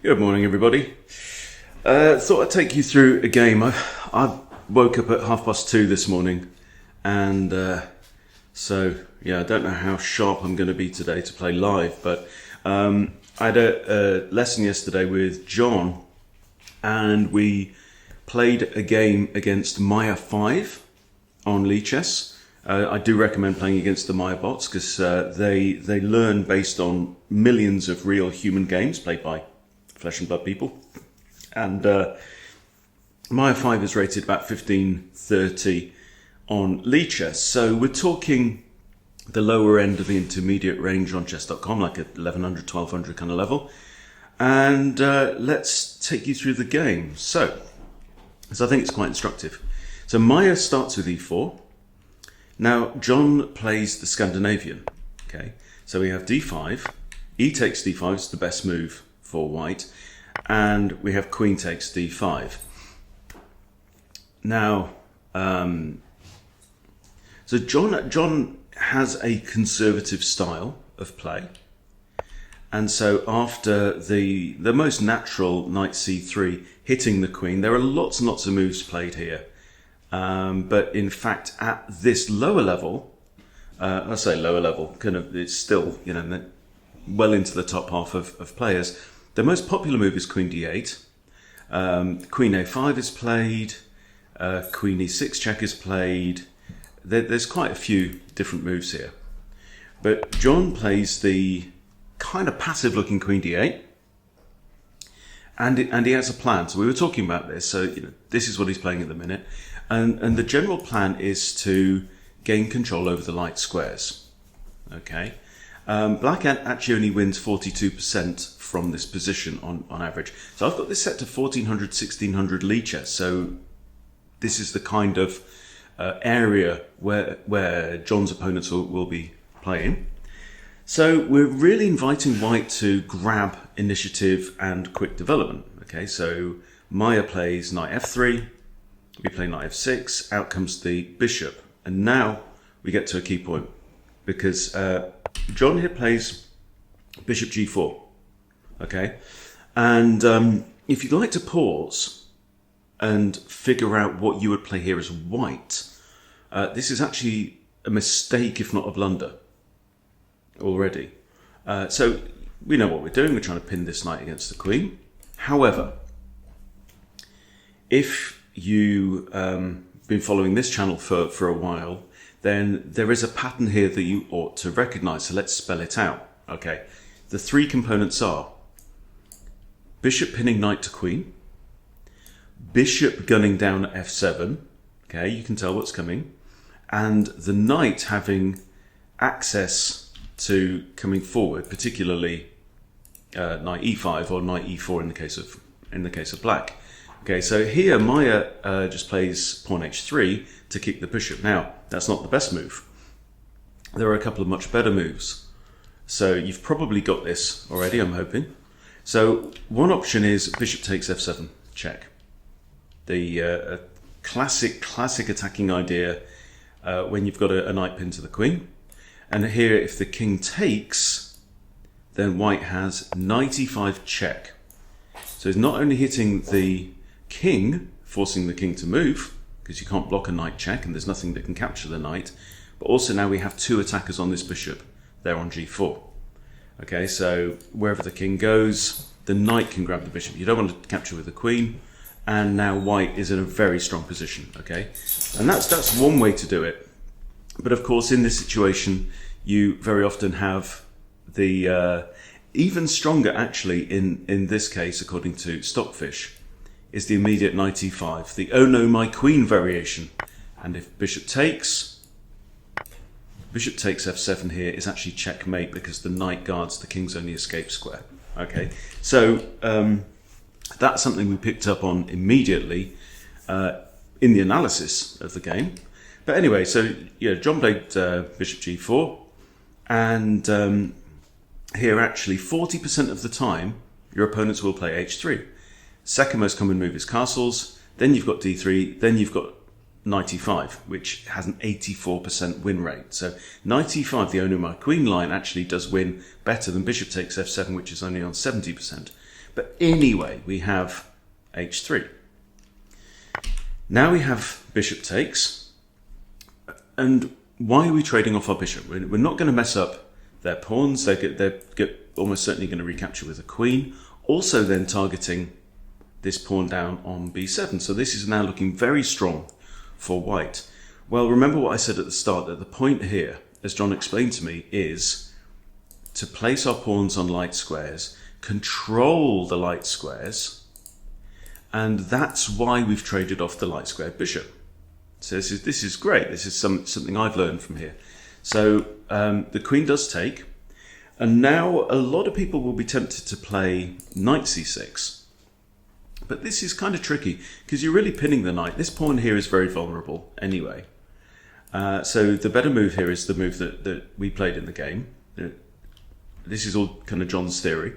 Good morning, everybody. Thought I'd take you through a game. I woke up at 2:30 this morning, and so yeah, I don't know how sharp I'm going to be today to play live. But I had a lesson yesterday with John, and we played a game against Maya 5 on Lichess. I do recommend playing against the Maya bots because they learn based on millions of real human games played by flesh and blood people. And Maya 5 is rated about 1530 on Lichess. So we're talking the lower end of the intermediate range on chess.com, like at 1100, 1200 kind of level. And let's take you through the game. So I think it's quite instructive. So Maya starts with e4. Now John plays the Scandinavian. Okay, so we have d5, e takes d5 is the best move for white, and we have queen takes d5. Now, so John has a conservative style of play, and so after the most natural knight c3 hitting the queen, there are lots and lots of moves played here. But in fact, at this lower level, I say lower level, kind of, it's still, you know, well into the top half of players. The most popular move is queen d8. Queen a5 is played. Queen e6 check is played. There's quite a few different moves here. But John plays the kind of passive-looking queen d8. And he has a plan. So we were talking about this. So you know, this is what he's playing at the minute. And the general plan is to gain control over the light squares. Okay. Black actually only wins 42% from this position on average. So I've got this set to 1400, 1600 Lichess. So this is the kind of area where John's opponents will be playing. So we're really inviting white to grab initiative and quick development. Okay, so Maya plays knight f3, we play knight f6, out comes the bishop, and now we get to a key point because John here plays bishop g4. Okay, and if you'd like to pause and figure out what you would play here as white, this is actually a mistake, if not a blunder, already. So we know what we're doing. We're trying to pin this knight against the queen. However, if you been following this channel for a while, then there is a pattern here that you ought to recognize. So let's spell it out. Okay, the three components are bishop pinning knight to queen, bishop gunning down at f7. Okay, you can tell what's coming, and the knight having access to coming forward, particularly knight e5 or knight e4 in the case of black. Okay, so here Maya just plays pawn h3 to kick the bishop. Now, that's not the best move. There are a couple of much better moves. So you've probably got this already, I'm hoping. So one option is bishop takes f7, check. The classic attacking idea when you've got a knight pinned to the queen. And here, if the king takes, then white has knight e5 check. So he's not only hitting the king, forcing the king to move, because you can't block a knight check and there's nothing that can capture the knight, but also now we have two attackers on this bishop. They're on g4. Okay, so wherever the king goes, the knight can grab the bishop. You don't want to capture with the queen, and now white is in a very strong position. Okay, and that's one way to do it. But of course, in this situation, you very often have the even stronger, actually, in this case, according to Stockfish, is the immediate knight e5, the oh no, my queen variation. And if bishop takes f7 here is actually checkmate because the knight guards the king's only escape square. Okay, so that's something we picked up on immediately in the analysis of the game. But anyway, so yeah, John played bishop g4, and here actually 40% of the time your opponents will play h3. Second most common move is castles, then you've got d3, then you've got knight e5, which has an 84% win rate. So knight e5, the oh no, my queen line, actually does win better than bishop takes f7, which is only on 70%. But anyway, we have h3. Now we have bishop takes. And why are we trading off our bishop? We're not going to mess up their pawns. They're almost certainly going to recapture with a queen. Also then targeting this pawn down on b7. So this is now looking very strong for white. Well, remember what I said at the start, that the point here, as John explained to me, is to place our pawns on light squares, control the light squares, and that's why we've traded off the light squared bishop. So this is great. This is something I've learned from here. So the queen does take, and now a lot of people will be tempted to play knight c6. But this is kind of tricky because you're really pinning the knight. This pawn here is very vulnerable anyway. So the better move here is the move that we played in the game. This is all kind of John's theory.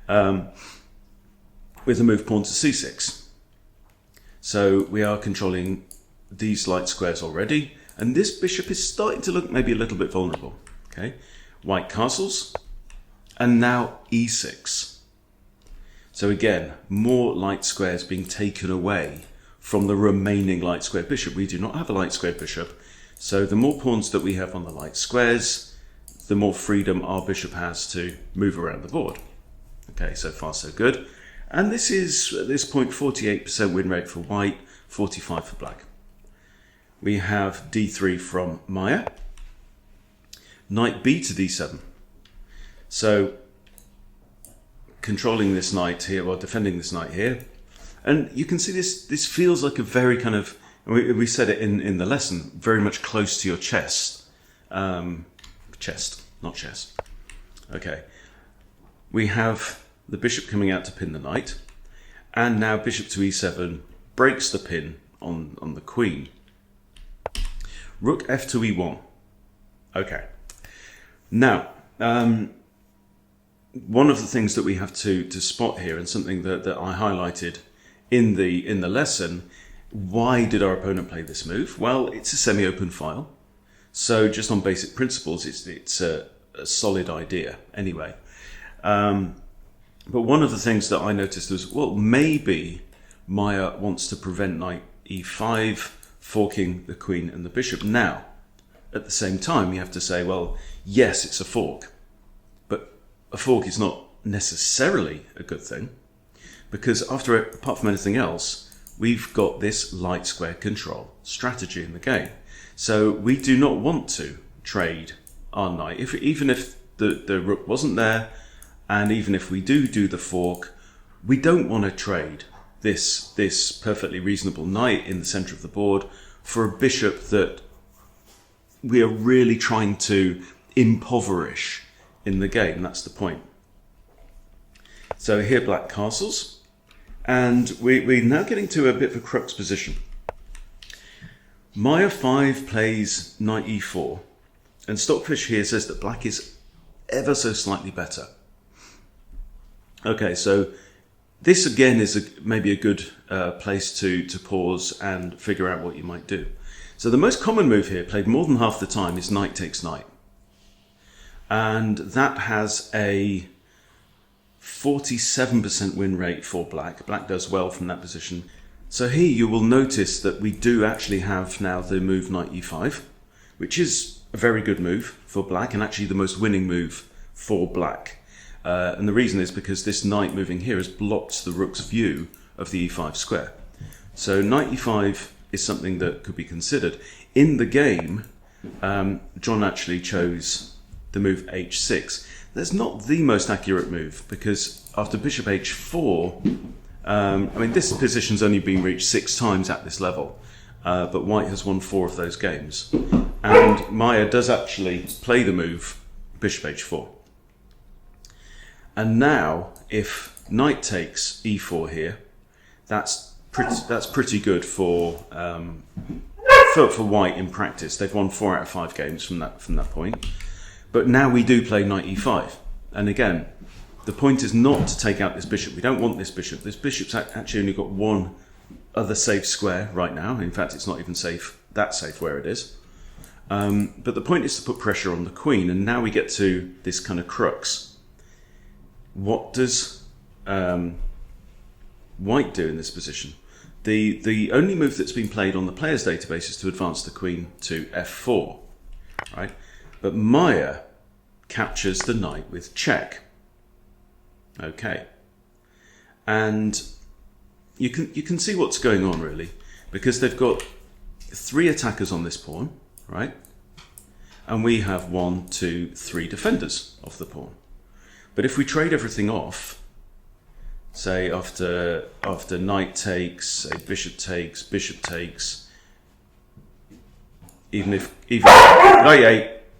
With the move pawn to c6. So we are controlling these light squares already, and this bishop is starting to look maybe a little bit vulnerable. Okay, white castles, and now e6. So again, more light squares being taken away from the remaining light square bishop. We do not have a light square bishop, so the more pawns that we have on the light squares, the more freedom our bishop has to move around the board. Okay, so far so good. And this is, at this point, 48% win rate for white, 45% for black. We have d3 from Maya. Knight b to d7. So controlling this knight here, well, defending this knight here. And you can see this feels like a very kind of, we said it in the lesson, very much close to your chest. Chest, not chess. Okay. We have the bishop coming out to pin the knight. And now bishop to e7 breaks the pin on the queen. Rook f to e1. Okay. Now, one of the things that we have to spot here, and something that I highlighted in the lesson, why did our opponent play this move? Well, it's a semi-open file, so just on basic principles, it's a solid idea anyway. But one of the things that I noticed was, well, maybe Maya wants to prevent knight e5, forking the queen and the bishop. Now, at the same time, you have to say, well, yes, it's a fork, but a fork is not necessarily a good thing, because apart from anything else, we've got this light square control strategy in the game. So we do not want to trade our knight, even if the rook wasn't there, and even if we do the fork, we don't want to trade this perfectly reasonable knight in the center of the board for a bishop that we are really trying to impoverish in the game. That's the point. So here black castles, and we're now getting to a bit of a crux position. Maya 5 plays knight e4, and Stockfish here says that black is ever so slightly better. Okay, so this again is maybe a good place to pause and figure out what you might do. So the most common move here, played more than half the time, is knight takes knight. And that has a 47% win rate for black. Black does well from that position. So here you will notice that we do actually have now the move knight e5, which is a very good move for black and actually the most winning move for black. And the reason is because this knight moving here has blocked the rook's view of the e5 square. So knight e5 is something that could be considered. In the game, John actually chose the move h6. That's not the most accurate move, because after bishop h4, I mean, this position's only been reached 6 times at this level, but white has won 4 of those games. And Maya does actually play the move bishop h4. And now, if knight takes e4 here, that's pretty good for white in practice. They've won 4 out of 5 games from that point. But now we do play knight e5, and again, the point is not to take out this bishop. We don't want this bishop. This bishop's actually only got one other safe square right now. In fact, it's not even that safe where it is. But the point is to put pressure on the queen, and now we get to this kind of crux. What does white do in this position? The only move that's been played on the player's database is to advance the queen to f4, right? But Maya captures the knight with check. Okay, and you can see what's going on really, because they've got 3 attackers on this pawn, right? And we have 1, 2, 3 defenders of the pawn. But if we trade everything off, say after knight takes, say bishop takes, even if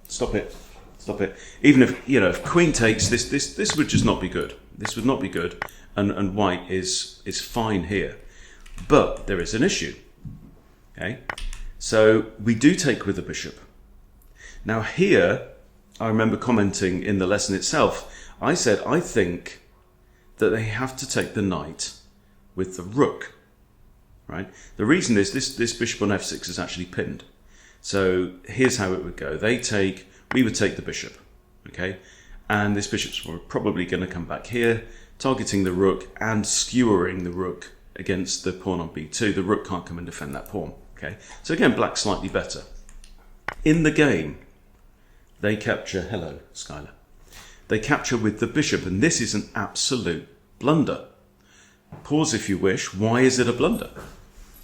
stop it. Even if if queen takes, this would just not be good. This would not be good, and white is fine here. But there is an issue. Okay, so we do take with the bishop. Now here, I remember commenting in the lesson itself, I said I think that they have to take the knight with the rook, right? The reason is this bishop on f6 is actually pinned. So here's how it would go. We would take the bishop, okay? And this bishop's probably going to come back here, targeting the rook and skewering the rook against the pawn on b2. The rook can't come and defend that pawn, okay? So again, black's slightly better. In the game, they capture, hello, Skylar. They capture with the bishop, and this is an absolute blunder. Pause if you wish. Why is it a blunder?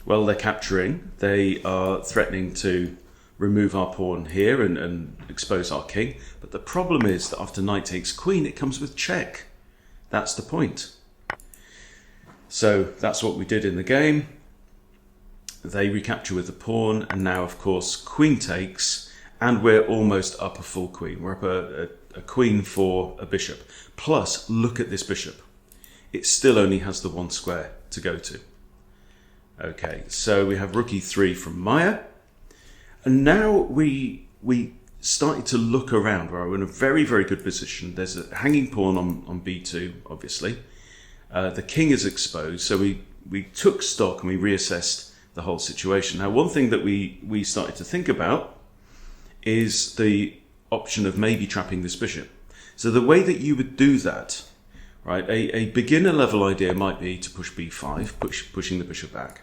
Well, they're capturing. They are threatening to remove our pawn here and expose our king. But the problem is that after knight takes queen, it comes with check. That's the point. So that's what we did in the game. They recapture with the pawn, and now, of course, queen takes, and we're almost up a full queen. We're up a queen for a bishop. Plus, look at this bishop. It still only has the 1 square to go to. Okay, so we have rook e3 from Maya. And now we started to look around. We're in a very, very good position. There's a hanging pawn on b2, obviously. The king is exposed, so we took stock and we reassessed the whole situation. Now, one thing that we started to think about is the option of maybe trapping this bishop. So the way that you would do that, right, a beginner level idea might be to push b5, pushing the bishop back,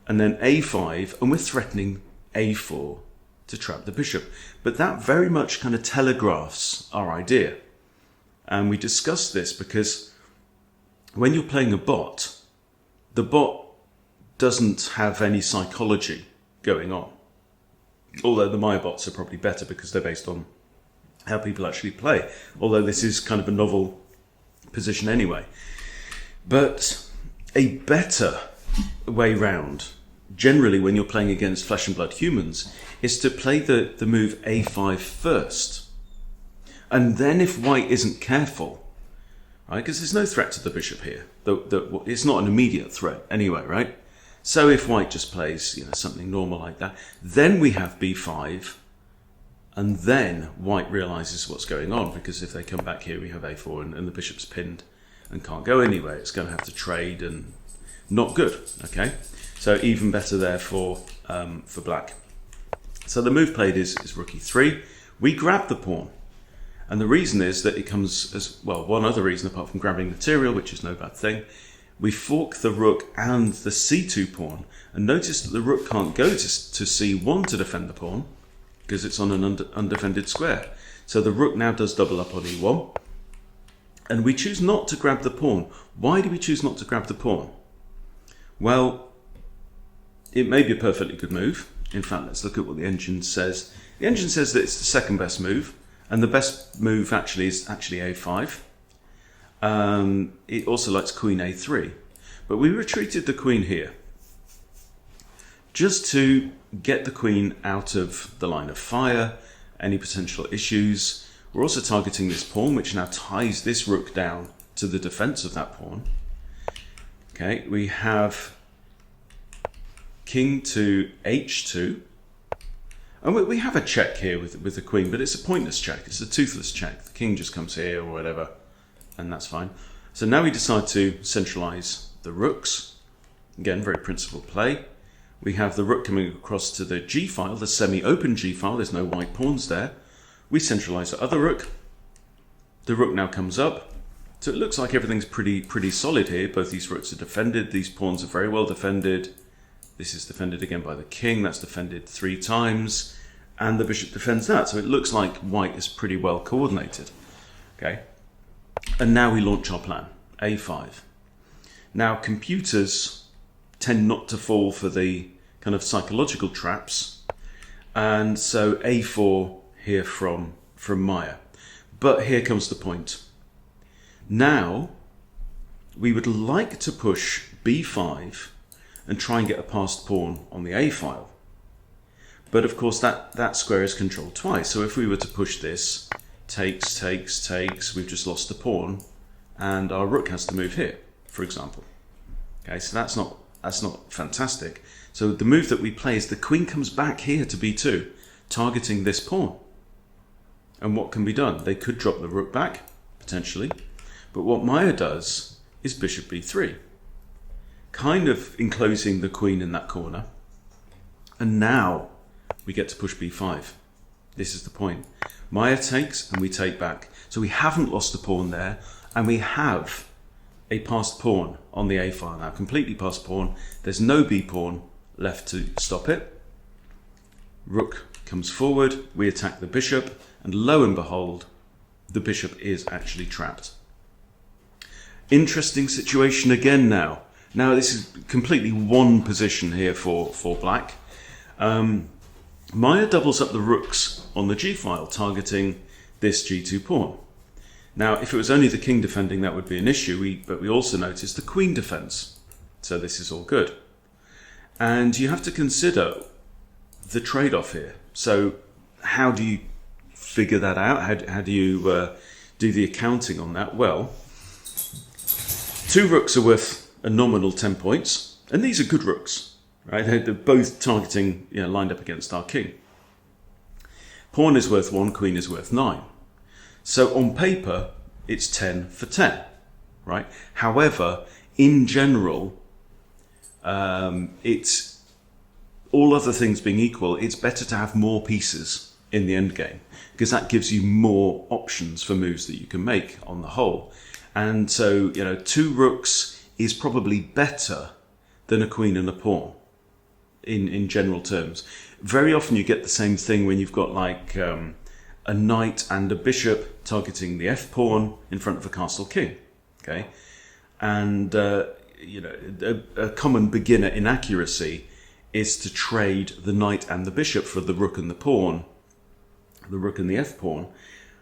and then a5, and we're threatening a4 to trap the bishop. But that very much kind of telegraphs our idea. And we discussed this because when you're playing a bot, the bot doesn't have any psychology going on. Although the Maya bots are probably better because they're based on how people actually play. Although this is kind of a novel position anyway. But a better way round, generally when you're playing against flesh and blood humans, is to play the move a5 first. And then if white isn't careful, right, because there's no threat to the bishop here. It's not an immediate threat anyway, right? So if white just plays, something normal like that, then we have b5, and then white realizes what's going on, because if they come back here, we have a4, and the bishop's pinned and can't go anywhere. It's going to have to trade, and not good. Okay, so even better there for black. So the move played is rook e3. We grab the pawn, and the reason is that it comes as well. One other reason apart from grabbing material, which is no bad thing. We fork the rook and the c2 pawn, and notice that the rook can't go to c1 to defend the pawn because it's on an undefended square. So the rook now does double up on e1, and we choose not to grab the pawn. Why do we choose not to grab the pawn? Well, it may be a perfectly good move. In fact, let's look at what the engine says. The engine says that it's the second best move, and the best move actually is a5. It also likes queen a3, but we retreated the queen here just to get the queen out of the line of fire, any potential issues. We're also targeting this pawn, which now ties this rook down to the defense of that pawn. Okay, we have king to h2, and we have a check here with the queen, but it's a pointless check. It's a toothless check. The king just comes here or whatever, and that's fine. So now we decide to centralize the rooks. Again, very principled play. We have the rook coming across to the g file, the semi-open g file. There's no white pawns there. We centralize the other rook. The rook now comes up, So it looks like everything's pretty solid here. Both these rooks are defended. These pawns are very well defended. This is defended again by the king. That's defended 3 times. And the bishop defends that. So it looks like white is pretty well coordinated. Okay. And now we launch our plan, a5. Now computers tend not to fall for the kind of psychological traps. And so a4 here from Maya. But here comes the point. Now we would like to push b5 and try and get a passed pawn on the a file. But of course that square is controlled twice. So if we were to push this, takes, we've just lost the pawn and our rook has to move here, for example. Okay, so that's not fantastic. So the move that we play is the queen comes back here to b2, targeting this pawn. And what can be done? They could drop the rook back, potentially. But what Maya does is bishop b3, kind of enclosing the queen in that corner. And now we get to push b5. This is the point. Maya takes and we take back. So we haven't lost the pawn there, and we have a passed pawn on the a file now, completely passed pawn. There's no b pawn left to stop it. Rook comes forward, we attack the bishop, and lo and behold, the bishop is actually trapped. Interesting situation again now. Now this is completely one position here for black. Maya doubles up the rooks on the g-file, targeting this g2 pawn. Now if it was only the king defending, that would be an issue, but we also notice the queen defends. So this is all good. And you have to consider the trade-off here. So how do you figure that out? How do you do the accounting on that? Well, 2 rooks are worth a nominal 10 points, and these are good rooks, right? They're both targeting, lined up against our king. Pawn is worth 1, queen is worth 9. So on paper, it's 10 for 10, right? However, in general, it's all other things being equal, it's better to have more pieces in the endgame, because that gives you more options for moves that you can make on the whole. And so, 2 rooks is probably better than a queen and a pawn in general terms. Very often you get the same thing when you've got like a knight and a bishop targeting the f pawn in front of a castle king. Okay, and a common beginner inaccuracy is to trade the knight and the bishop for the rook and the pawn, the rook and the f pawn.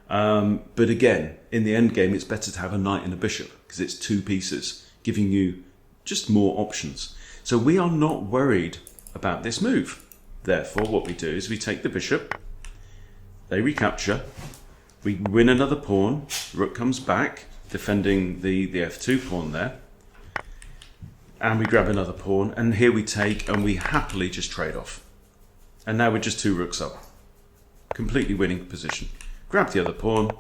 But again, in the end game, it's better to have a knight and a bishop because it's 2 pieces, giving you just more options. So we are not worried about this move. Therefore, what we do is we take the bishop, they recapture, we win another pawn, rook comes back, defending the f2 pawn there, and we grab another pawn, and here we take, and we happily just trade off. And now we're just 2 rooks up. Completely winning position. Grab the other pawn,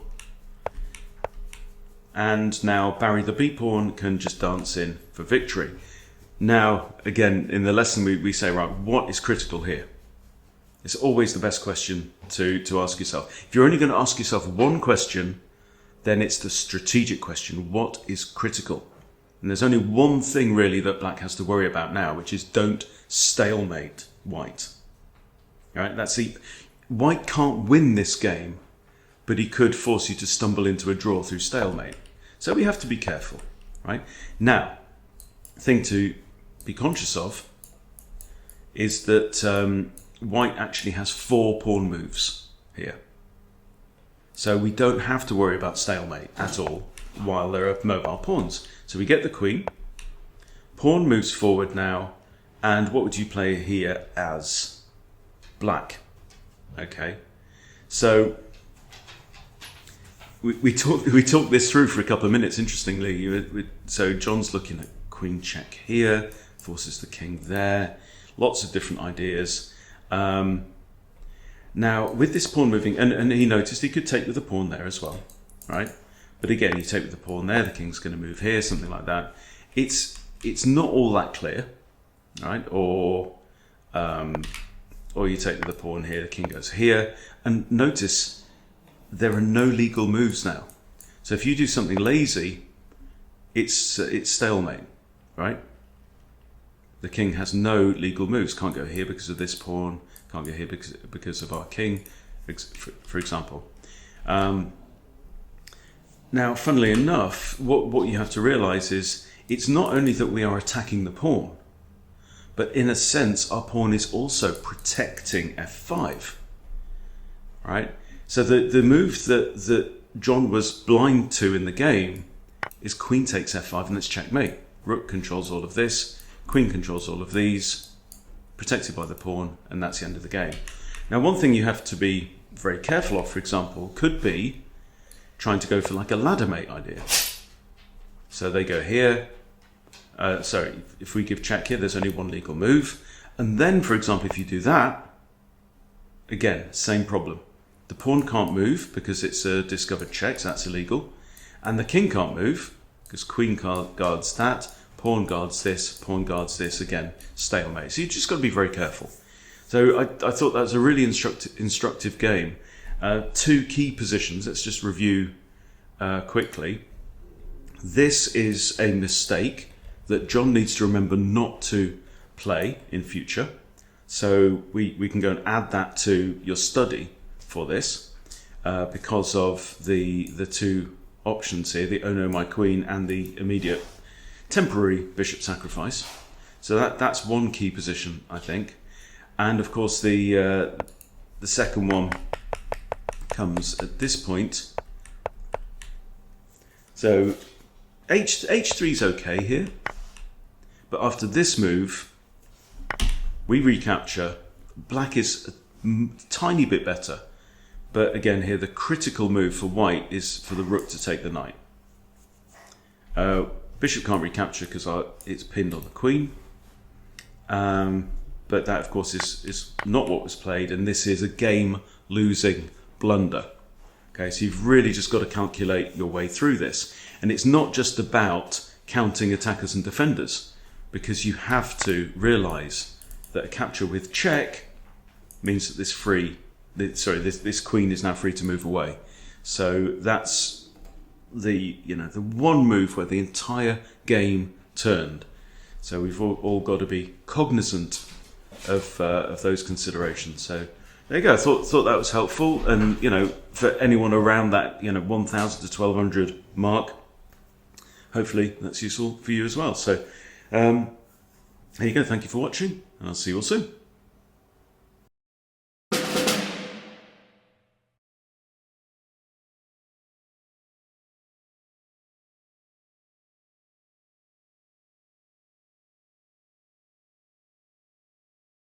and now Barry the b pawn can just dance in for victory. Now, again, in the lesson we say, right, what is critical here? It's always the best question to ask yourself. If you're only going to ask yourself one question, then it's the strategic question. What is critical? And there's only one thing really that black has to worry about now, which is don't stalemate white. All right, that's white can't win this game, but he could force you to stumble into a draw through stalemate. So we have to be careful, right? Now, the thing to be conscious of is that white actually has 4 pawn moves here. So we don't have to worry about stalemate at all while there are mobile pawns. So we get the queen, pawn moves forward now, and what would you play here as? Black. Okay, so we talked this through for a couple of minutes, interestingly. So John's looking at queen check here, forces the king there, lots of different ideas. Now, with this pawn moving, and he noticed he could take with the pawn there as well, right? But again, you take with the pawn there, the king's going to move here, something like that. It's not all that clear, right? Or you take with the pawn here, the king goes here, and notice there are no legal moves now. So if you do something lazy, it's stalemate, right? The king has no legal moves. Can't go here because of this pawn. Can't go here because of our king, for example. Now, funnily enough, what you have to realize is it's not only that we are attacking the pawn, but in a sense, our pawn is also protecting f5, right? So the move that John was blind to in the game is queen takes f5 and it's checkmate. Rook controls all of this, queen controls all of these, protected by the pawn, and that's the end of the game. Now, one thing you have to be very careful of, for example, could be trying to go for like a ladder mate idea. So they go here. Sorry, if we give check here, there's only one legal move. And then, for example, if you do that, again, same problem. The pawn can't move because it's a discovered check, so that's illegal. And the king can't move because queen guards that, pawn guards this, pawn guards this, again, stalemate. So you've just got to be very careful. So I thought that was a really instructive game. Two key positions, let's just review quickly. This is a mistake that John needs to remember not to play in future. So we can go and add that to your study for this because of the two options here, the oh no my queen and the immediate temporary bishop sacrifice. So that's one key position, I think. And of course the second one comes at this point. So h3 is okay here, but after this move we recapture. Black is a tiny bit better, but again here the critical move for white is for the rook to take the knight. Bishop can't recapture because it's pinned on the queen, but that of course is not what was played, and this is a game losing blunder. Okay, so you've really just got to calculate your way through this, and it's not just about counting attackers and defenders, because you have to realize that a capture with check means that this queen is now free to move away. So that's the one move where the entire game turned. So we've all got to be cognizant of those considerations. So there you go. I thought that was helpful, and for anyone around that 1,000 to 1,200 mark, hopefully that's useful for you as well. So there you go. Thank you for watching, and I'll see you all soon.